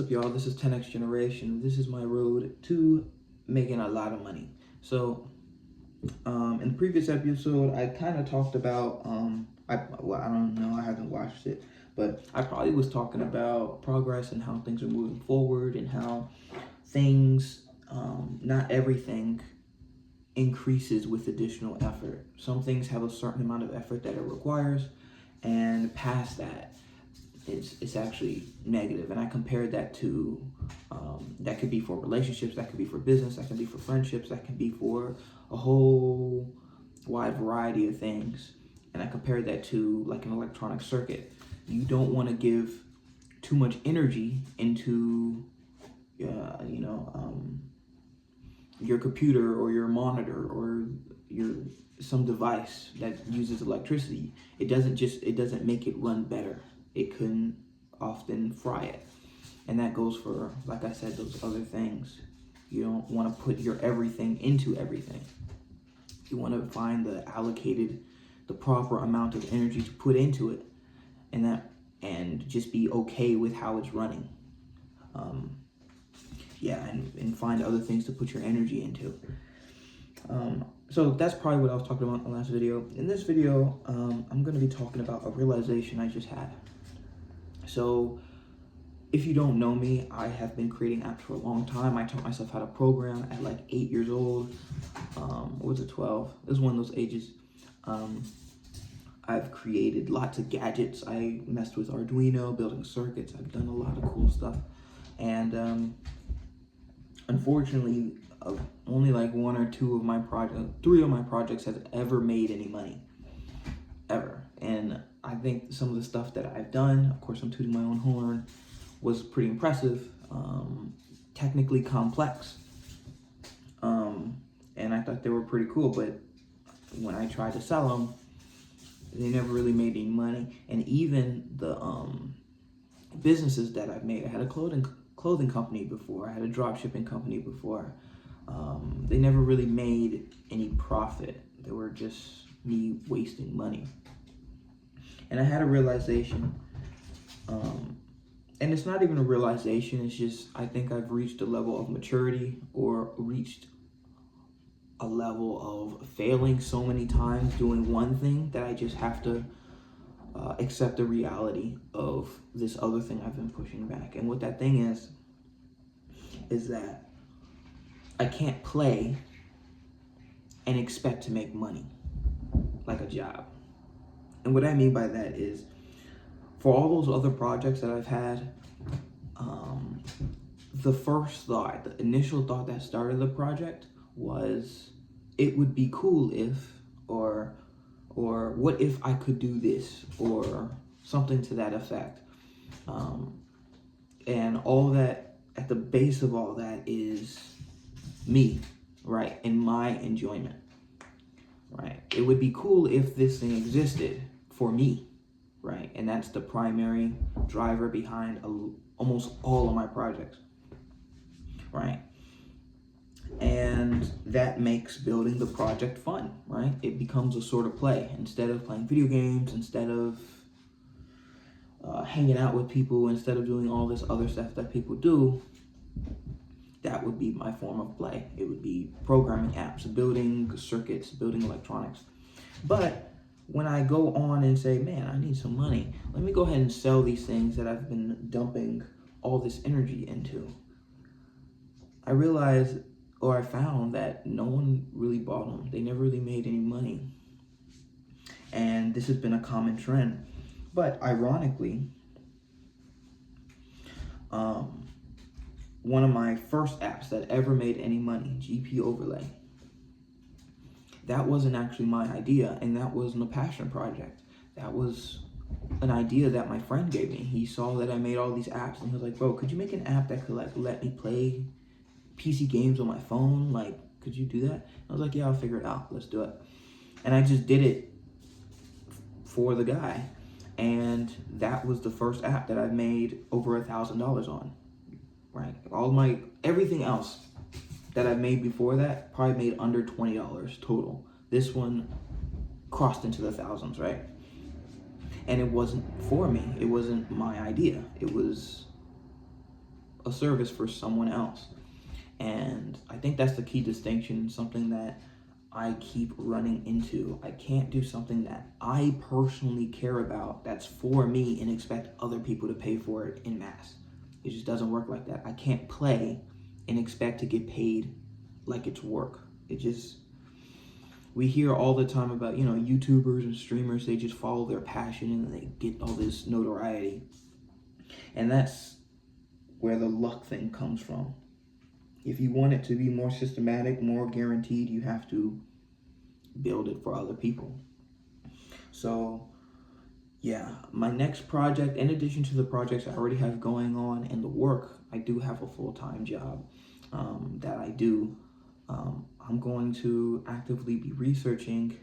What's up, y'all? This is 10X Generation. This is my road to making a lot of money. So, in the previous episode, I kind of talked about, I don't know, I haven't watched it, but I probably was talking about progress and how things are moving forward and how things, not everything increases with additional effort. Some things have a certain amount of effort that it requires, and past that, it's actually negative. And I compared that to that could be for relationships, that could be for business, that could be for friendships, that could be for a whole wide variety of things. And I compared that to like an electronic circuit. You don't want to give too much energy into your computer or your monitor or your some device that uses electricity. It doesn't make it run better. It can often fry it. And that goes for, like I said, those other things. You don't want to put your everything into everything. You want to find the proper amount of energy to put into it, and just be okay with how it's running. And find other things to put your energy into. So that's probably what I was talking about in the last video. In this video, I'm going to be talking about a realization I just had. So if you don't know me, I have been creating apps for a long time. I taught myself how to program at like 8 years old. Or was it 12? It was one of those ages. I've created lots of gadgets. I messed with Arduino, building circuits. I've done a lot of cool stuff. And unfortunately, only like one or two of my three of my projects have ever made any money, ever. And I think some of the stuff that I've done, of course I'm tooting my own horn, was pretty impressive, technically complex, and I thought they were pretty cool, but when I tried to sell them, they never really made any money. And even the businesses that I've made, I had a clothing company before, I had a drop shipping company before, they never really made any profit. They were just me wasting money. And I had a realization, and it's not even a realization, it's just I think I've reached a level of maturity, or reached a level of failing so many times doing one thing that I just have to accept the reality of this other thing I've been pushing back. And what that thing is that I can't play and expect to make money like a job. And what I mean by that is, for all those other projects that I've had, the initial thought that started the project was, it would be cool if, or what if I could do this, or something to that effect. And all that, at the base of all that is me, right? And my enjoyment, right? It would be cool if this thing existed for me, right? And that's the primary driver behind almost all of my projects, right? And that makes building the project fun, right? It becomes a sort of play. Instead of playing video games, instead of hanging out with people, instead of doing all this other stuff that people do, that would be my form of play. It would be programming apps, building circuits, building electronics. But when I go on and say, man, I need some money, let me go ahead and sell these things that I've been dumping all this energy into, I realized, or I found, that no one really bought them. They never really made any money. And this has been a common trend. But ironically, one of my first apps that ever made any money, GP Overlay, that wasn't actually my idea, and that wasn't a passion project. That was an idea that my friend gave me. He saw that I made all these apps, and he was like, bro, could you make an app that could like let me play PC games on my phone? Like, could you do that? I was like, yeah, I'll figure it out. Let's do it. And I just did it for the guy. And that was the first app that I made over $1,000 on, right? Everything else that I've made before that probably made under $20 total. This one crossed into the thousands, right? And it wasn't for me. It wasn't my idea. It was a service for someone else. And I think that's the key distinction, something that I keep running into. I can't do something that I personally care about that's for me and expect other people to pay for it in mass. It just doesn't work like that. I can't play and expect to get paid like it's work. We hear all the time about, YouTubers and streamers, they just follow their passion and they get all this notoriety. And that's where the luck thing comes from. If you want it to be more systematic, more guaranteed, you have to build it for other people. So, yeah, my next project, in addition to the projects I already have going on and the work, I do have a full-time job that I do. I'm going to actively be researching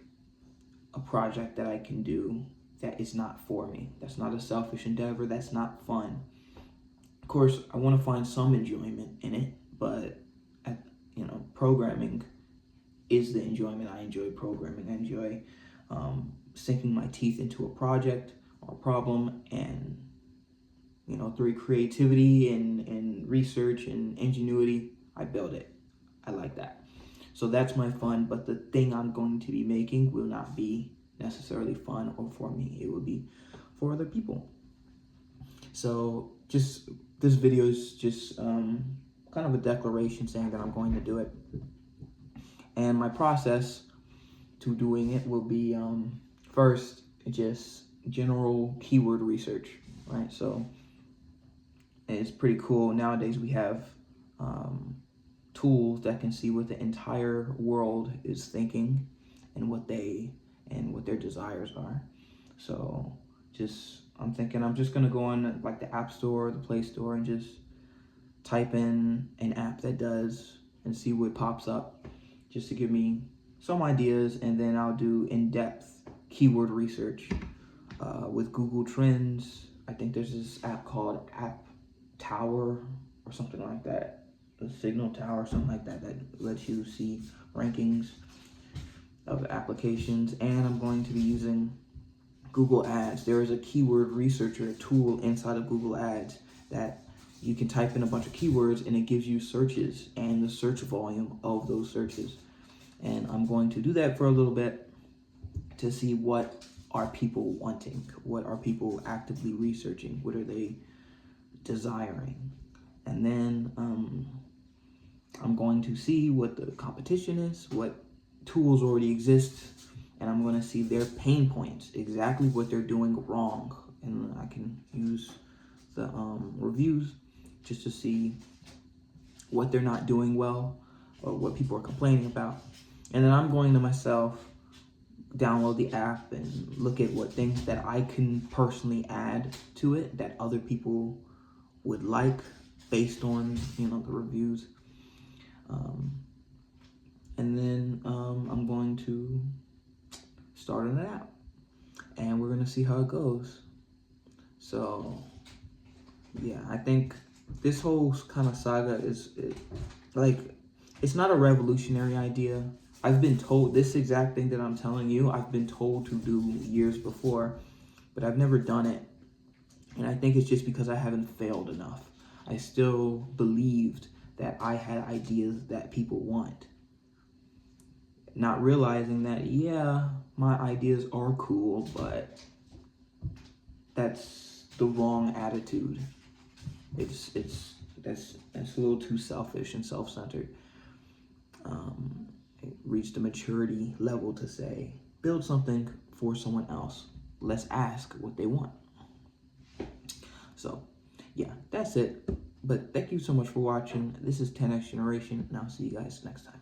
a project that I can do that is not for me. That's not a selfish endeavor. That's not fun. Of course, I want to find some enjoyment in it, but programming is the enjoyment. I enjoy programming. I enjoy sinking my teeth into a project or a problem, and through creativity and research and ingenuity, I build it. I like that. So that's my fun, but the thing I'm going to be making will not be necessarily fun or for me. It will be for other people. So this video is just kind of a declaration saying that I'm going to do it. And my process to doing it will be first, just general keyword research, right? So it's pretty cool. Nowadays we have tools that can see what the entire world is thinking and what their desires are. So I'm thinking I'm just gonna go on like the App Store, the Play Store, and just type in an app that does and see what pops up, just to give me some ideas, and then I'll do in-depth keyword research with Google Trends. I think there's this app called App Tower or something like that, the Signal Tower, something like that, that lets you see rankings of applications. And I'm going to be using Google Ads. There is a keyword researcher tool inside of Google Ads that you can type in a bunch of keywords and it gives you searches and the search volume of those searches. And I'm going to do that for a little bit to see what are people wanting, what are people actively researching, what are they desiring. And then I'm going to see what the competition is, what tools already exist, and I'm going to see their pain points, exactly what they're doing wrong. And I can use the reviews just to see what they're not doing well or what people are complaining about. And then I'm going to myself download the app and look at what things that I can personally add to it that other people would like based on the reviews. And then I'm going to start an app and we're going to see how it goes. So yeah, I think this whole kind of saga is it's not a revolutionary idea. I've been told this exact thing that I'm telling you, I've been told to do years before, but I've never done it. And I think it's just because I haven't failed enough. I still believed that I had ideas that people want. Not realizing that, yeah, my ideas are cool, but that's the wrong attitude. That's a little too selfish and self-centered. It reached a maturity level to say, build something for someone else. Let's ask what they want. So, yeah, that's it. But thank you so much for watching. This is 10X Generation, and I'll see you guys next time.